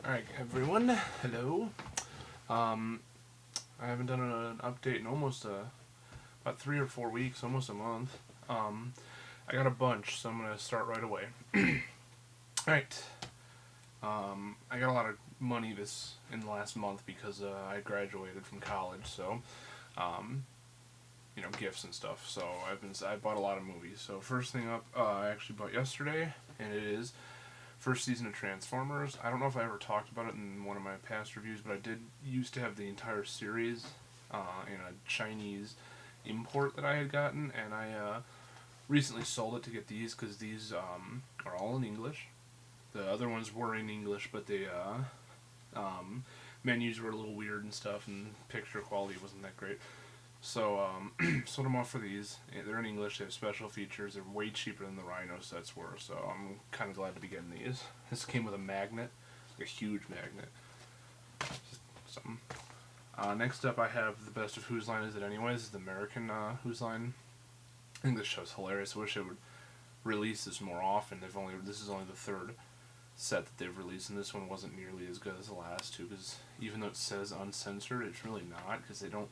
Alright, everyone. Hello. I haven't done an update in almost about 3 or 4 weeks, almost a month. I got a bunch, so I'm going to start right away. Alright. I got a lot of money in the last month because I graduated from college, so, gifts and stuff. So I bought a lot of movies. So first thing up, I actually bought yesterday, and it is first season of Transformers. I don't know if I ever talked about it in one of my past reviews, but I did used to have the entire series in a Chinese import that I had gotten, and I recently sold it to get these because these are all in English. The other ones were in English, but the menus were a little weird and stuff, and picture quality wasn't that great. So, sold them off for these. They're in English, they have special features, they're way cheaper than the Rhino sets were, so I'm kind of glad to be getting these. This came with a magnet, like a huge magnet. Just something. Next up I have the best of Whose Line Is It Anyways? This is the American Whose Line. I think this show's hilarious. I wish they would release this more often. This is only the third set that they've released, and this one wasn't nearly as good as the last two, because even though it says uncensored, it's really not, because they don't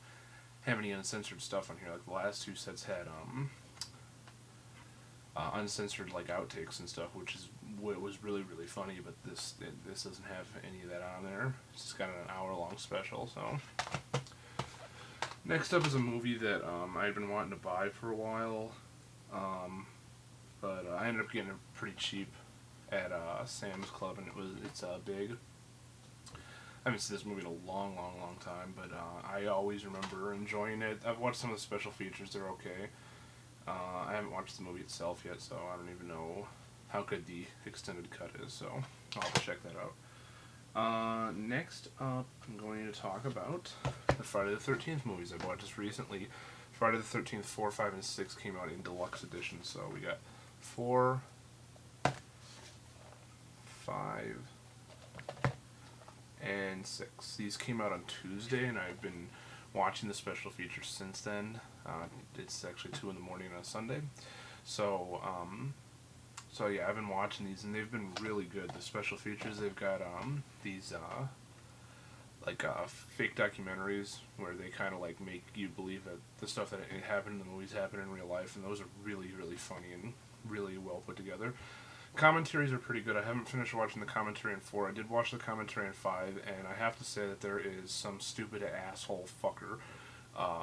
have any uncensored stuff on here. Like the last two sets had uncensored like outtakes and stuff, which is what was really funny. But this doesn't have any of that on there. It's just got an hour-long special. So next up is a movie that I'd been wanting to buy for a while, but I ended up getting it pretty cheap at Sam's Club, and it's Big. I haven't seen this movie in a long time, but I always remember enjoying it. I've watched some of the special features, they're okay. I haven't watched the movie itself yet, so I don't even know how good the extended cut is, so I'll have to check that out. Next up, I'm going to talk about the Friday the 13th movies I bought just recently. Friday the 13th, 4, 5, and 6 came out in deluxe edition, so we got 4, 5, and 6. These came out on Tuesday, and I've been watching the special features since then. It's actually 2 in the morning on a Sunday. So yeah, I've been watching these, and they've been really good. The special features, they've got these fake documentaries where they kind of like make you believe that the stuff that happened in the movies happened in real life, and those are really funny and really well put together. Commentaries are pretty good. I haven't finished watching the commentary in 4. I did watch the commentary in 5, and I have to say that there is some stupid asshole fucker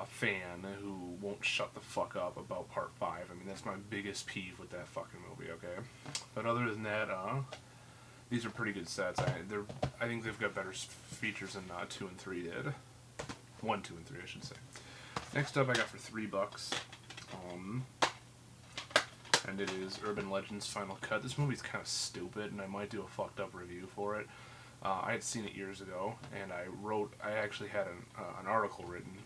fan who won't shut the fuck up about part 5. I mean, that's my biggest peeve with that fucking movie, okay? But other than that, these are pretty good sets. I think they've got better features than 2 and 3 did. 1, 2, and 3, I should say. Next up, I got for $3. And it is Urban Legends Final Cut. This movie's kind of stupid, and I might do a fucked up review for it. I had seen it years ago, and I actually had an article written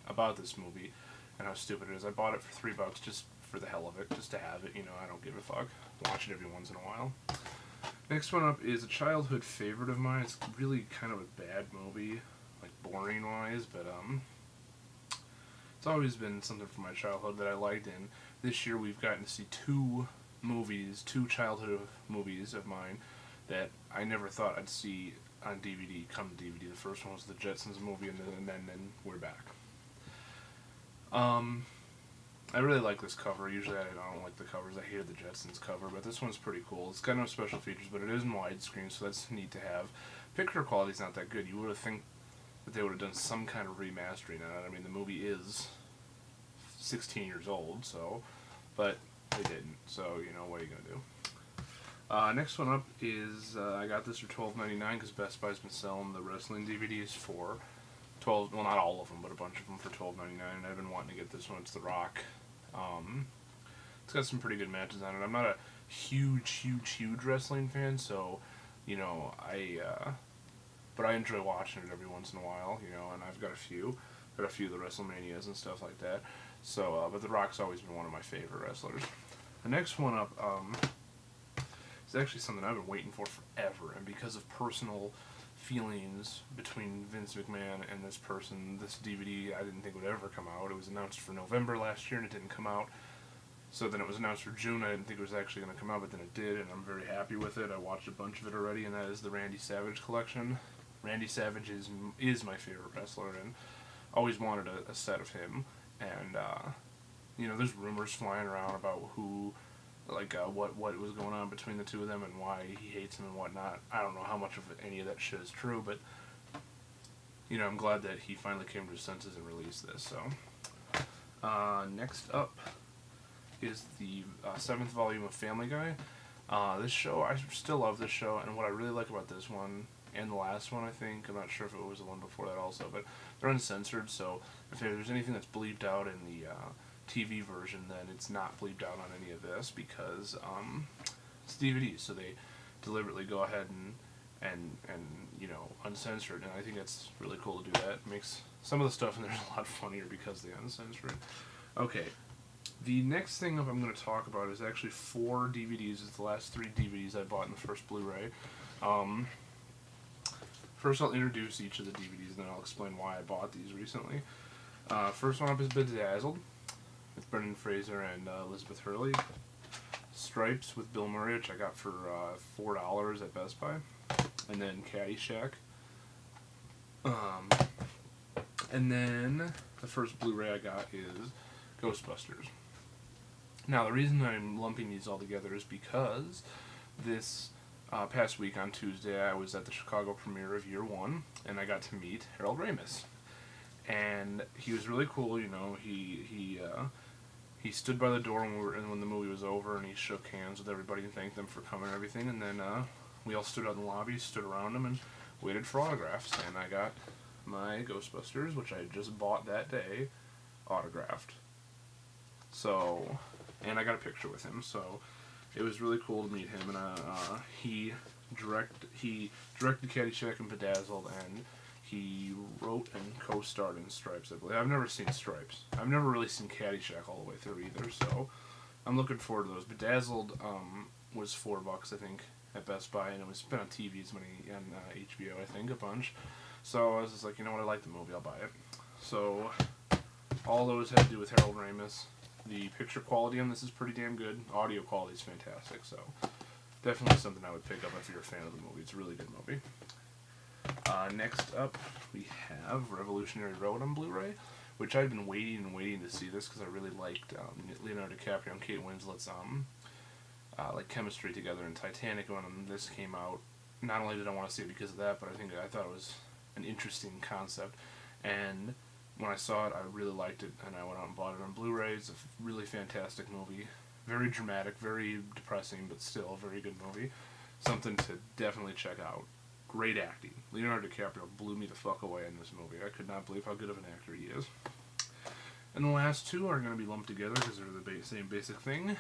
about this movie, and how stupid it is. I bought it for $3 just for the hell of it, just to have it, I don't give a fuck. Watch it every once in a while. Next one up is a childhood favorite of mine. It's really kind of a bad movie, like boring-wise, but it's always been something from my childhood that I liked, and this year we've gotten to see two childhood movies of mine that I never thought I'd see on DVD, come to DVD. The first one was the Jetsons movie, and then we're back. I really like this cover. Usually I don't like the covers. I hated the Jetsons cover, but this one's pretty cool. It's got no special features, but it is in widescreen, so that's neat to have. Picture quality's not that good. You would have think that they would have done some kind of remastering on it. I mean, the movie is 16 years old, so, but they didn't, so, what are you gonna do? Next one up is, I got this for $12.99 because Best Buy's been selling the wrestling DVDs for $12, well, not all of them, but a bunch of them for $12.99, and I've been wanting to get this one. It's The Rock. It's got some pretty good matches on it. I'm not a huge wrestling fan, so, but I enjoy watching it every once in a while, and I've got a few of the WrestleManias and stuff like that. So, but The Rock's always been one of my favorite wrestlers. The next one up is actually something I've been waiting for forever, and because of personal feelings between Vince McMahon and this person, this DVD I didn't think would ever come out. It was announced for November last year, and it didn't come out. So then it was announced for June. I didn't think it was actually going to come out, but then it did, and I'm very happy with it. I watched a bunch of it already, and that is the Randy Savage collection. Randy Savage is my favorite wrestler, and always wanted a set of him. And there's rumors flying around about who, what was going on between the two of them and why he hates him and whatnot. I don't know how much of any of that shit is true, but I'm glad that he finally came to his senses and released this. So next up is the 7th volume of Family Guy. This show, I still love this show, and what I really like about this one, and the last one, I think, I'm not sure if it was the one before that also, but they're uncensored, so if there's anything that's bleeped out in the TV version, then it's not bleeped out on any of this, because it's DVDs, so they deliberately go ahead and uncensored, and I think that's really cool to do that. It makes some of the stuff in there a lot funnier because they uncensored. Okay. The next thing I'm going to talk about is actually 4 DVDs. It's the last 3 DVDs I bought in the first Blu-ray. First, I'll introduce each of the DVDs, and then I'll explain why I bought these recently. First one up is Bedazzled, with Brendan Fraser and Elizabeth Hurley. Stripes with Bill Murray, which I got for $4 at Best Buy. And then Caddyshack. And then the first Blu-ray I got is Ghostbusters. Now, the reason I'm lumping these all together is because this past week on Tuesday I was at the Chicago premiere of Year One, and I got to meet Harold Ramis. And he was really cool, he stood by the door when the movie was over, and he shook hands with everybody and thanked them for coming and everything, and then we all stood out in the lobby, stood around him, and waited for autographs, and I got my Ghostbusters, which I had just bought that day, autographed. So, and I got a picture with him, so it was really cool to meet him, and he directed Caddyshack and Bedazzled, and he wrote and co-starred in Stripes, I believe. I've never seen Stripes. I've never really seen Caddyshack all the way through either, so I'm looking forward to those. Bedazzled was $4, I think, at Best Buy, and it was been on TV as many on HBO, I think, a bunch. So I was just like, you know what, I like the movie, I'll buy it. So all those had to do with Harold Ramis. The picture quality on this is pretty damn good. Audio quality is fantastic, so definitely something I would pick up if you're a fan of the movie. It's a really good movie. Next up, we have Revolutionary Road on Blu-ray, which I'd been waiting to see this because I really liked Leonardo DiCaprio and Kate Winslet's chemistry together in Titanic when this came out. Not only did I want to see it because of that, but I thought it was an interesting concept, and when I saw it, I really liked it, and I went out and bought it on Blu-ray. It's a really fantastic movie. Very dramatic, very depressing, but still a very good movie. Something to definitely check out. Great acting. Leonardo DiCaprio blew me the fuck away in this movie. I could not believe how good of an actor he is. And the last two are going to be lumped together because they're the same basic thing.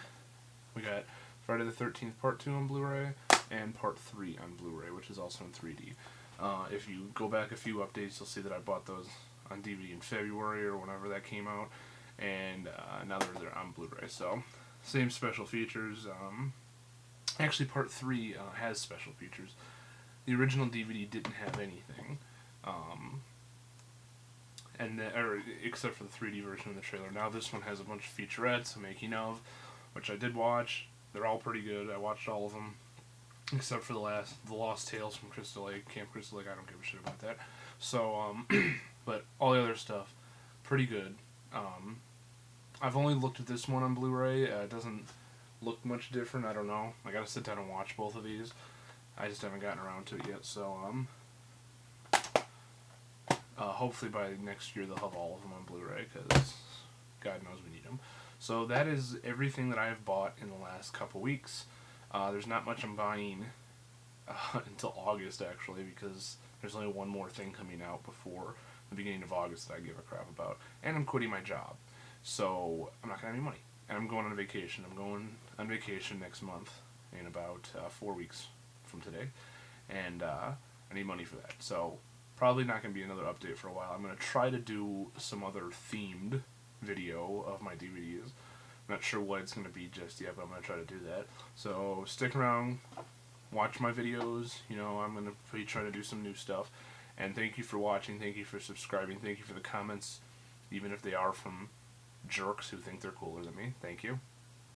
We got Friday the 13th Part 2 on Blu-ray and Part 3 on Blu-ray, which is also in 3D. If you go back a few updates, you'll see that I bought those on DVD in February or whenever that came out, and now they're on Blu-ray. So, same special features. Actually, Part 3 has special features. The original DVD didn't have anything, except for the 3D version of the trailer. Now this one has a bunch of featurettes, a making of, which I did watch. They're all pretty good. I watched all of them, except for the Lost Tales from Crystal Lake, Camp Crystal Lake. I don't give a shit about that. So, but all the other stuff, pretty good. I've only looked at this one on Blu-ray. It doesn't look much different. I don't know. I gotta sit down and watch both of these. I just haven't gotten around to it yet. So, hopefully by next year they'll have all of them on Blu-ray, because God knows we need them. So that is everything that I have bought in the last couple weeks. There's not much I'm buying until August, actually, because there's only one more thing coming out before the beginning of August that I give a crap about. And I'm quitting my job. So I'm not going to have any money. And I'm going on vacation. I'm going on vacation next month in about 4 weeks from today. And I need money for that. So probably not going to be another update for a while. I'm going to try to do some other themed video of my DVDs. I'm not sure what it's going to be just yet, but I'm going to try to do that. So stick around, watch my videos. I'm going to be trying to do some new stuff. And thank you for watching, thank you for subscribing, thank you for the comments, even if they are from jerks who think they're cooler than me. Thank you.